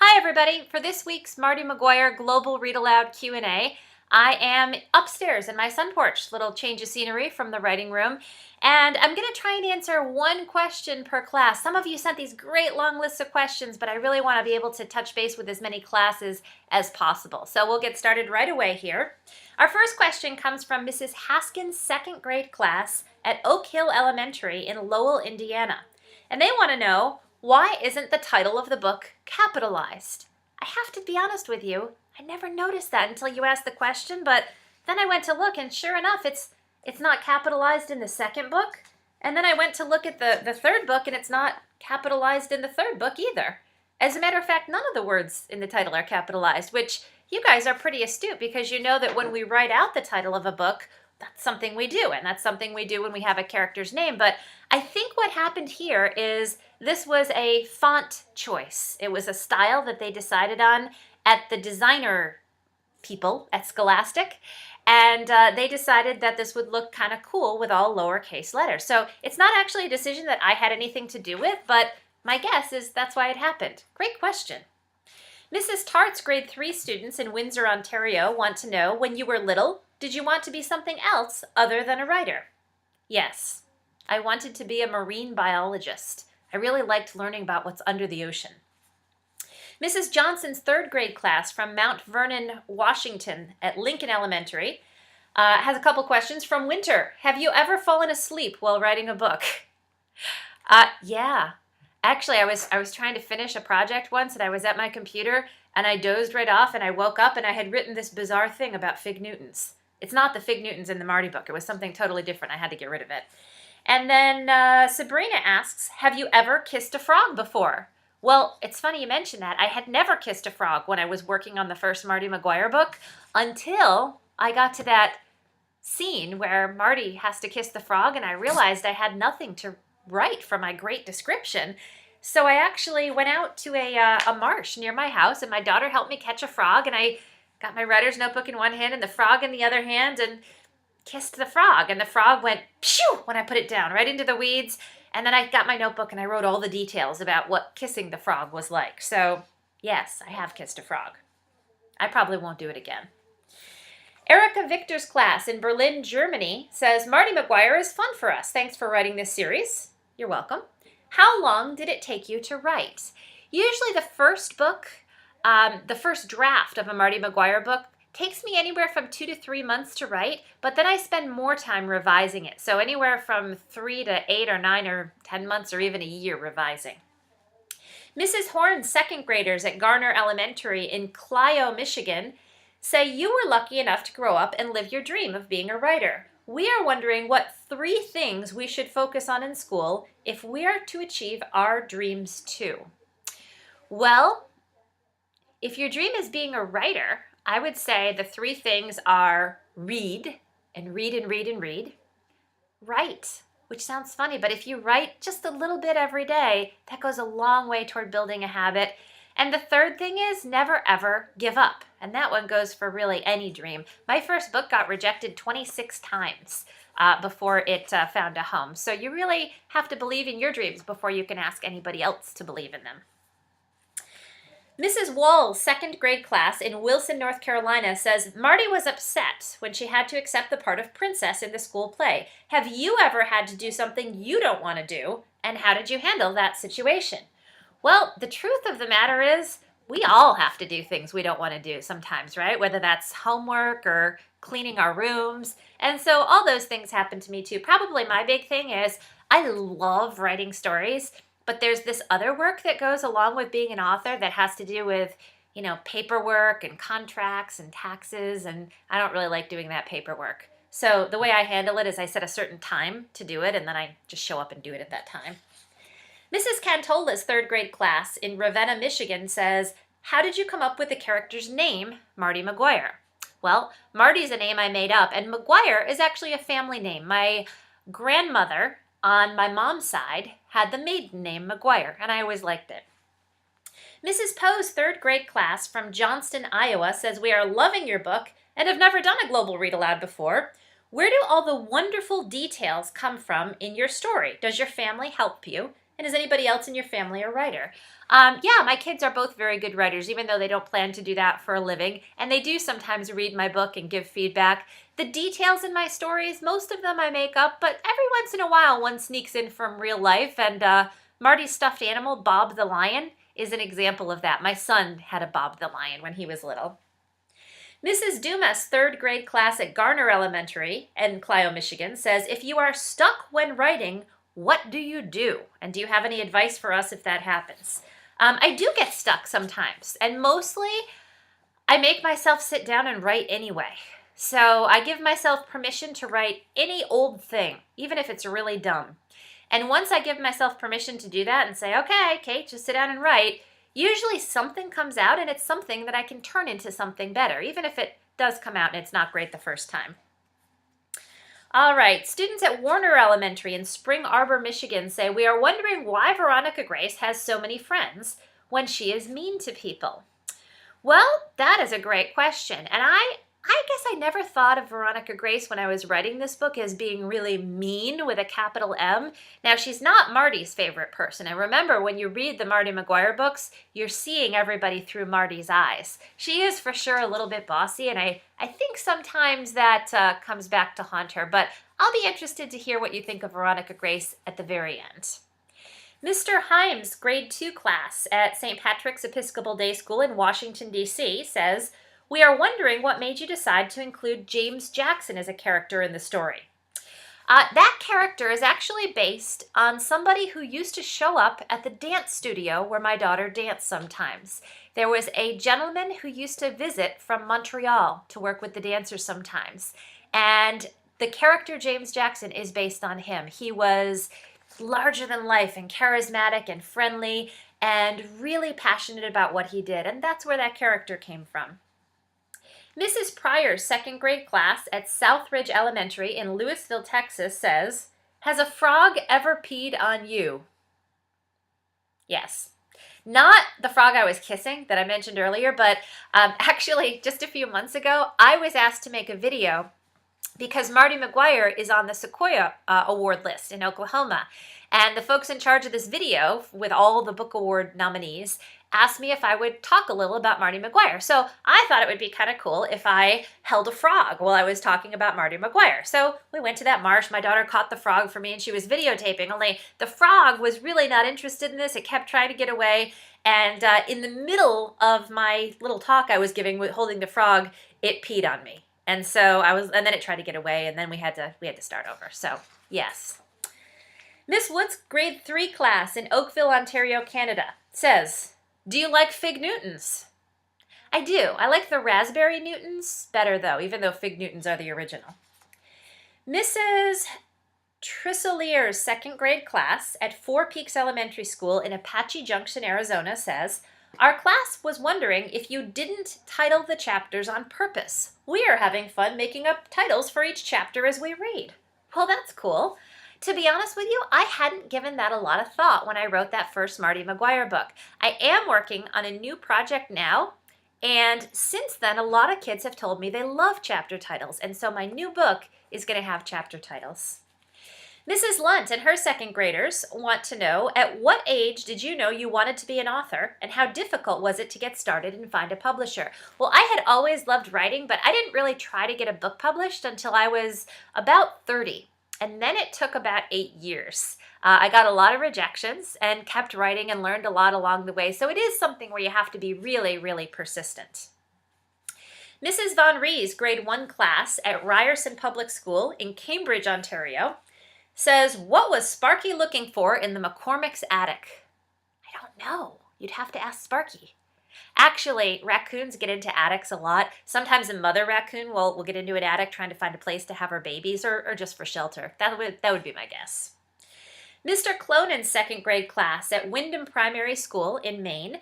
Hi everybody! For this week's Marty McGuire Global Read Aloud Q&A, I am upstairs in my sun porch, little change of scenery from the writing room, and I'm going to try and answer one question per class. Some of you sent these great long lists of questions, but I really want to be able to touch base with as many classes as possible. So we'll get started right away here. Our first question comes from Mrs. Haskins' second grade class at Oak Hill Elementary in Lowell, Indiana. And they want to know, why isn't the title of the book capitalized? I have to be honest with you, I never noticed that until you asked the question, but then I went to look and sure enough, it's not capitalized in the second book. And then I went to look at the third book and it's not capitalized in the third book either. As a matter of fact, none of the words in the title are capitalized, which you guys are pretty astute because you know that when we write out the title of a book, that's something we do, and that's something we do when we have a character's name. But I think what happened here is this was a font choice. It was a style that they decided on at the designer people at Scholastic, and they decided that this would look kind of cool with all lowercase letters. So it's not actually a decision that I had anything to do with, but my guess is that's why it happened. Great question. Mrs. Tart's grade 3 students in Windsor, Ontario want to know, when you were little, did you want to be something else other than a writer? Yes, I wanted to be a marine biologist. I really liked learning about what's under the ocean. Mrs. Johnson's third grade class from Mount Vernon, Washington at Lincoln Elementary has a couple questions from Winter. Have you ever fallen asleep while writing a book? Yeah. Actually, I was trying to finish a project once and I was at my computer and I dozed right off and I woke up and I had written this bizarre thing about fig Newtons. It's not the fig Newtons in the Marty book. It was something totally different. I had to get rid of it. And then Sabrina asks, have you ever kissed a frog before? Well, it's funny you mention that. I had never kissed a frog when I was working on the first Marty McGuire book until I got to that scene where Marty has to kiss the frog and I realized I had nothing to write for my great description. So I actually went out to a marsh near my house and my daughter helped me catch a frog and I got my writer's notebook in one hand and the frog in the other hand and kissed the frog. And the frog went phew when I put it down right into the weeds. And then I got my notebook and I wrote all the details about what kissing the frog was like. So yes, I have kissed a frog. I probably won't do it again. Erica Victor's class in Berlin, Germany says, Marty McGuire is fun for us. Thanks for writing this series. You're welcome. How long did it take you to write? Usually the first book, the first draft of a Marty McGuire book takes me anywhere from 2 to 3 months to write, but then I spend more time revising it. So anywhere from 3 to 8 or 9 or 10 months or even a year revising. Mrs. Horn's second graders at Garner Elementary in Clio, Michigan say you were lucky enough to grow up and live your dream of being a writer. We are wondering what 3 things we should focus on in school if we are to achieve our dreams too. Well, if your dream is being a writer, I would say the 3 things are read, and read and read and read. Write, which sounds funny, but if you write just a little bit every day, that goes a long way toward building a habit. And the third thing is never ever give up. And that one goes for really any dream. My first book got rejected 26 times before it found a home. So you really have to believe in your dreams before you can ask anybody else to believe in them. Mrs. Wall's second grade class in Wilson, North Carolina says, Marty was upset when she had to accept the part of princess in the school play. Have you ever had to do something you don't want to do? And how did you handle that situation? Well, the truth of the matter is we all have to do things we don't want to do sometimes, right? Whether that's homework or cleaning our rooms. And so all those things happen to me too. Probably my big thing is I love writing stories, but there's this other work that goes along with being an author that has to do with, you know, paperwork and contracts and taxes, and I don't really like doing that paperwork. So the way I handle it is I set a certain time to do it, and then I just show up and do it at that time. Mrs. Cantola's third grade class in Ravenna, Michigan says, how did you come up with the character's name, Marty McGuire? Well, Marty's a name I made up, and McGuire is actually a family name. My grandmother on my mom's side had the maiden name McGuire, and I always liked it. Mrs. Poe's third grade class from Johnston, Iowa says, we are loving your book and have never done a global read aloud before. Where do all the wonderful details come from in your story? Does your family help you? And is anybody else in your family a writer? Yeah, my kids are both very good writers, even though they don't plan to do that for a living. And they do sometimes read my book and give feedback. The details in my stories, most of them I make up, but every once in a while one sneaks in from real life. And Marty's stuffed animal, Bob the Lion, is an example of that. My son had a Bob the Lion when he was little. Mrs. Dumas' third grade class at Garner Elementary in Clio, Michigan says, if you are stuck when writing, what do you do? And do you have any advice for us if that happens? I do get stuck sometimes, and mostly I make myself sit down and write anyway. So I give myself permission to write any old thing, even if it's really dumb. And once I give myself permission to do that and say, okay, Kate, just sit down and write, usually something comes out and it's something that I can turn into something better, even if it does come out and it's not great the first time. All right, students at Warner Elementary in Spring Arbor, Michigan say, we are wondering why Veronica Grace has so many friends when she is mean to people. Well, that is a great question. And I guess I never thought of Veronica Grace when I was writing this book as being really mean with a capital M. Now, she's not Marty's favorite person. And remember, when you read the Marty McGuire books, you're seeing everybody through Marty's eyes. She is for sure a little bit bossy, and I think sometimes that comes back to haunt her. But I'll be interested to hear what you think of Veronica Grace at the very end. Mr. Himes' grade 2 class at St. Patrick's Episcopal Day School in Washington, D.C. says, we are wondering what made you decide to include James Jackson as a character in the story. That character is actually based on somebody who used to show up at the dance studio where my daughter danced sometimes. There was a gentleman who used to visit from Montreal to work with the dancers sometimes. And the character James Jackson is based on him. He was larger than life and charismatic and friendly and really passionate about what he did. And that's where that character came from. Mrs. Pryor's second grade class at Southridge Elementary in Louisville, Texas says, has a frog ever peed on you? Yes. Not the frog I was kissing that I mentioned earlier, but actually just a few months ago, I was asked to make a video because Marty McGuire is on the Sequoia Award list in Oklahoma. And the folks in charge of this video with all the book award nominees asked me if I would talk a little about Marty McGuire. So I thought it would be kind of cool if I held a frog while I was talking about Marty McGuire. So we went to that marsh. My daughter caught the frog for me and she was videotaping, only the frog was really not interested in this. It kept trying to get away. And in the middle of my little talk I was giving with holding the frog, it peed on me. And so and then it tried to get away, and then we had to start over. So yes. Miss Wood's grade 3 class in Oakville, Ontario, Canada says, do you like Fig Newtons? I do. I like the raspberry Newtons better, though, even though Fig Newtons are the original. Mrs. Trissolier's second grade class at Four Peaks Elementary School in Apache Junction, Arizona says, our class was wondering if you didn't title the chapters on purpose. We are having fun making up titles for each chapter as we read. Well, that's cool. To be honest with you, I hadn't given that a lot of thought when I wrote that first Marty McGuire book. I am working on a new project now, and since then, a lot of kids have told me they love chapter titles, and so my new book is going to have chapter titles. Mrs. Lunt and her second graders want to know, at what age did you know you wanted to be an author, and how difficult was it to get started and find a publisher? Well, I had always loved writing, but I didn't really try to get a book published until I was about 30. And then it took about 8 years. I got a lot of rejections and kept writing and learned a lot along the way. So it is something where you have to be really, really persistent. Mrs. Von Rees' grade 1 class at Ryerson Public School in Cambridge, Ontario, says, what was Sparky looking for in the McCormick's attic? I don't know. You'd have to ask Sparky. Actually, raccoons get into attics a lot. Sometimes a mother raccoon will get into an attic trying to find a place to have her babies or just for shelter. That would be my guess. Mr. Clonan's second grade class at Wyndham Primary School in Maine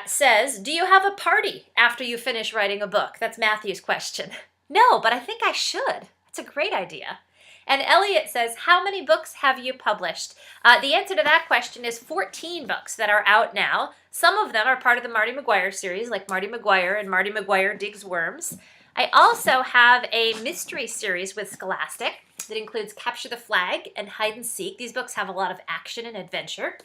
says, do you have a party after you finish writing a book? That's Matthew's question. No, but I think I should. That's a great idea. And Elliot says, how many books have you published? The answer to that question is 14 books that are out now. Some of them are part of the Marty McGuire series, like Marty McGuire and Marty McGuire Digs Worms. I also have a mystery series with Scholastic that includes Capture the Flag and Hide and Seek. These books have a lot of action and adventure.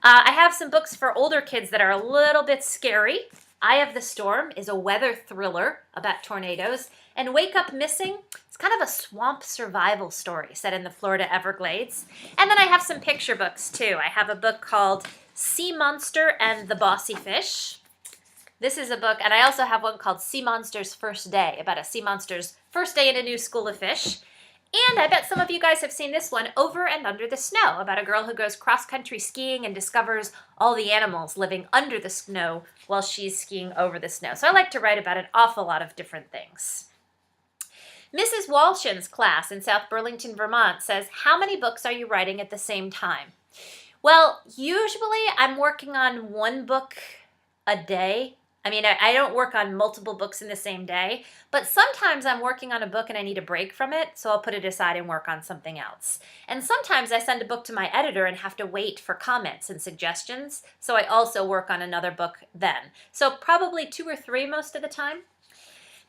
I have some books for older kids that are a little bit scary. Eye of the Storm is a weather thriller about tornadoes. And Wake Up Missing, it's kind of a swamp survival story set in the Florida Everglades. And then I have some picture books too. I have a book called Sea Monster and the Bossy Fish. This is a book, and I also have one called Sea Monster's First Day, about a sea monster's first day in a new school of fish. And I bet some of you guys have seen this one, Over and Under the Snow, about a girl who goes cross-country skiing and discovers all the animals living under the snow while she's skiing over the snow. So I like to write about an awful lot of different things. Mrs. Walshin's class in South Burlington, Vermont says, how many books are you writing at the same time? Well, usually I'm working on one book a day. I mean, I don't work on multiple books in the same day, but sometimes I'm working on a book and I need a break from it, so I'll put it aside and work on something else. And sometimes I send a book to my editor and have to wait for comments and suggestions, so I also work on another book then. So probably 2 or 3 most of the time.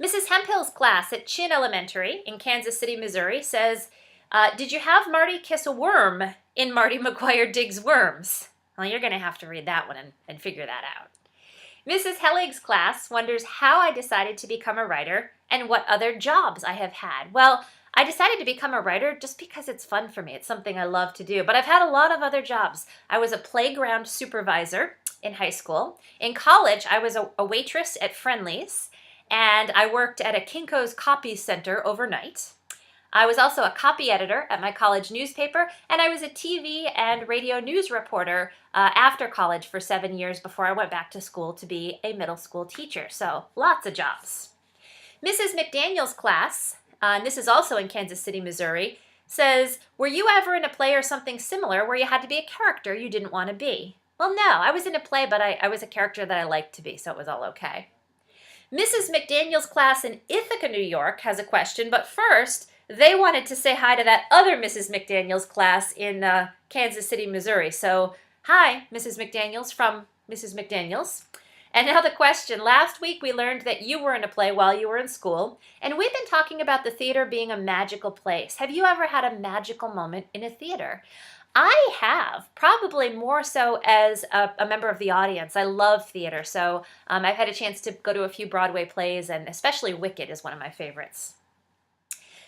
Mrs. Hemphill's class at Chin Elementary in Kansas City, Missouri says, did you have Marty kiss a worm in Marty McGuire Digs Worms? Well, you're going to have to read that one and figure that out. Mrs. Hellig's class wonders how I decided to become a writer and what other jobs I have had. Well, I decided to become a writer just because it's fun for me. It's something I love to do. But I've had a lot of other jobs. I was a playground supervisor in high school. In college, I was a waitress at Friendly's, and I worked at a Kinko's copy center overnight. I was also a copy editor at my college newspaper, and I was a TV and radio news reporter after college for 7 years before I went back to school to be a middle school teacher. So lots of jobs. Mrs. McDaniel's class, and this is also in Kansas City, Missouri, says, were you ever in a play or something similar where you had to be a character you didn't want to be? Well, no, I was in a play, but I was a character that I liked to be, so it was all okay. Mrs. McDaniel's class in Ithaca, New York has a question, but first, they wanted to say hi to that other Mrs. McDaniel's class in Kansas City, Missouri. So, hi, Mrs. McDaniel's from Mrs. McDaniel's. And now the question. Last week we learned that you were in a play while you were in school, and we've been talking about the theater being a magical place. Have you ever had a magical moment in a theater? I have, probably more so as a member of the audience. I love theater, so I've had a chance to go to a few Broadway plays, and especially Wicked is one of my favorites.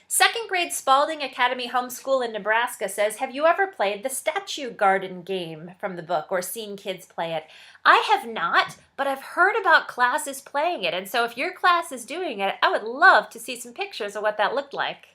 Second grade Spalding Academy Homeschool in Nebraska says, have you ever played the Statue Garden game from the book or seen kids play it? I have not, but I've heard about classes playing it, and so if your class is doing it, I would love to see some pictures of what that looked like.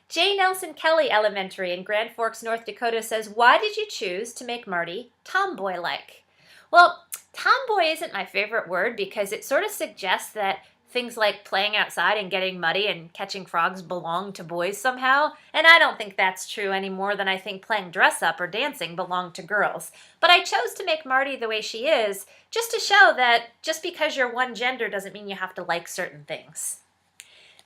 J. Nelson Kelly Elementary in Grand Forks, North Dakota says, why did you choose to make Marty tomboy-like? Well, tomboy isn't my favorite word because it sort of suggests that things like playing outside and getting muddy and catching frogs belong to boys somehow, and I don't think that's true any more than I think playing dress-up or dancing belong to girls. But I chose to make Marty the way she is just to show that just because you're one gender doesn't mean you have to like certain things.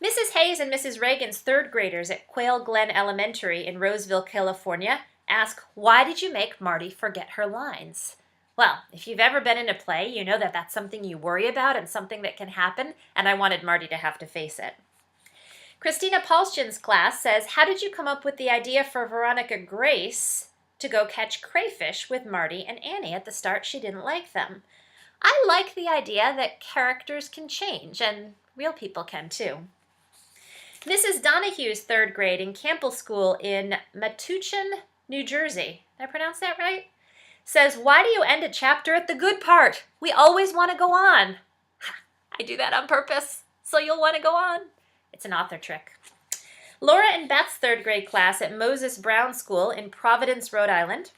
Mrs. Hayes and Mrs. Reagan's third graders at Quail Glen Elementary in Roseville, California ask, why did you make Marty forget her lines? Well, if you've ever been in a play, you know that that's something you worry about and something that can happen, and I wanted Marty to have to face it. Christina Paulshin's class says, how did you come up with the idea for Veronica Grace to go catch crayfish with Marty and Annie? At the start, she didn't like them. I like the idea that characters can change, and real people can too. Mrs. Donahue's third grade in Campbell School in Metuchen, New Jersey, did I pronounce that right? Says, why do you end a chapter at the good part? We always want to go on. I do that on purpose, so you'll want to go on. It's an author trick. Laura and Beth's third grade class at Moses Brown School in Providence, Rhode Island,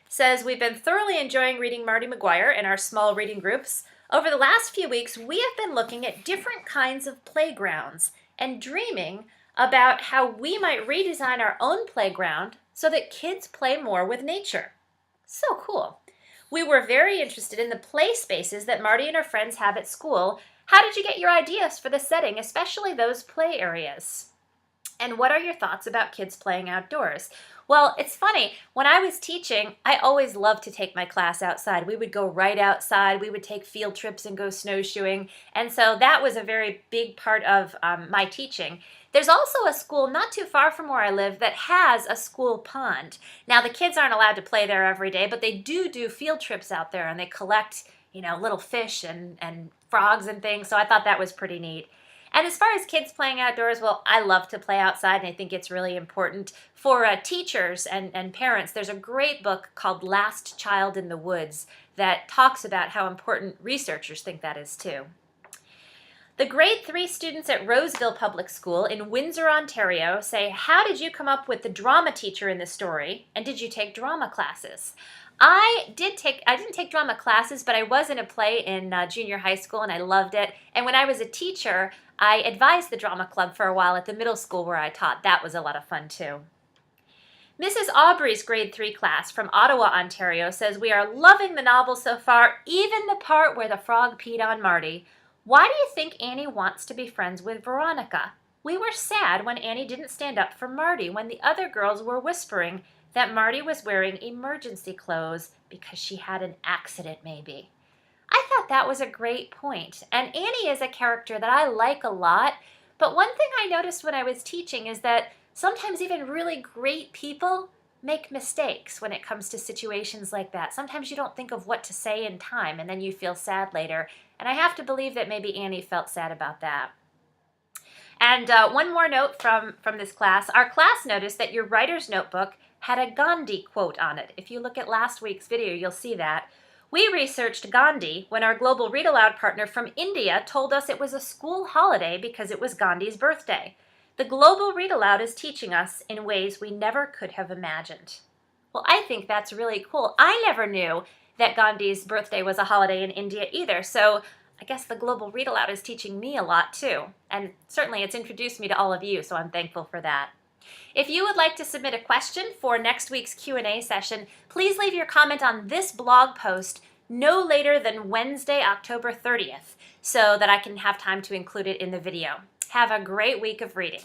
says, we've been thoroughly enjoying reading Marty McGuire in our small reading groups. Over the last few weeks, we have been looking at different kinds of playgrounds and dreaming about how we might redesign our own playground so that kids play more with nature. So cool. We were very interested in the play spaces that Marty and her friends have at school. How did you get your ideas for the setting, especially those play areas? And what are your thoughts about kids playing outdoors? Well, it's funny. When I was teaching, I always loved to take my class outside. We would go right outside. We would take field trips and go snowshoeing. And so that was a very big part of my teaching. There's also a school not too far from where I live that has a school pond. Now, the kids aren't allowed to play there every day, but they do field trips out there, and they collect, little fish and frogs and things. So I thought that was pretty neat. And as far as kids playing outdoors, well, I love to play outside, and I think it's really important for teachers and parents. There's a great book called Last Child in the Woods that talks about how important researchers think that is too. The grade 3 students at Roseville Public School in Windsor, Ontario say, how did you come up with the drama teacher in the story, and did you take drama classes? I didn't take drama classes, but I was in a play in junior high school, and I loved it. And when I was a teacher, I advised the drama club for a while at the middle school where I taught. That was a lot of fun too. Mrs. Aubrey's grade 3 class from Ottawa, Ontario says, we are loving the novel so far, even the part where the frog peed on Marty. Why do you think Annie wants to be friends with Veronica? We were sad when Annie didn't stand up for Marty when the other girls were whispering that Marty was wearing emergency clothes because she had an accident maybe. I thought that was a great point. And Annie is a character that I like a lot, but one thing I noticed when I was teaching is that sometimes even really great people make mistakes when it comes to situations like that. Sometimes you don't think of what to say in time, and then you feel sad later. And I have to believe that maybe Annie felt sad about that. And one more note from this class. Our class noticed that your writer's notebook had a Gandhi quote on it. If you look at last week's video, you'll see that. We researched Gandhi when our Global Read Aloud partner from India told us it was a school holiday because it was Gandhi's birthday. The Global Read Aloud is teaching us in ways we never could have imagined. Well, I think that's really cool. I never knew that Gandhi's birthday was a holiday in India either, so I guess the Global Read Aloud is teaching me a lot too. And certainly it's introduced me to all of you, so I'm thankful for that. If you would like to submit a question for next week's Q&A session, please leave your comment on this blog post no later than Wednesday, October 30th, so that I can have time to include it in the video. Have a great week of reading.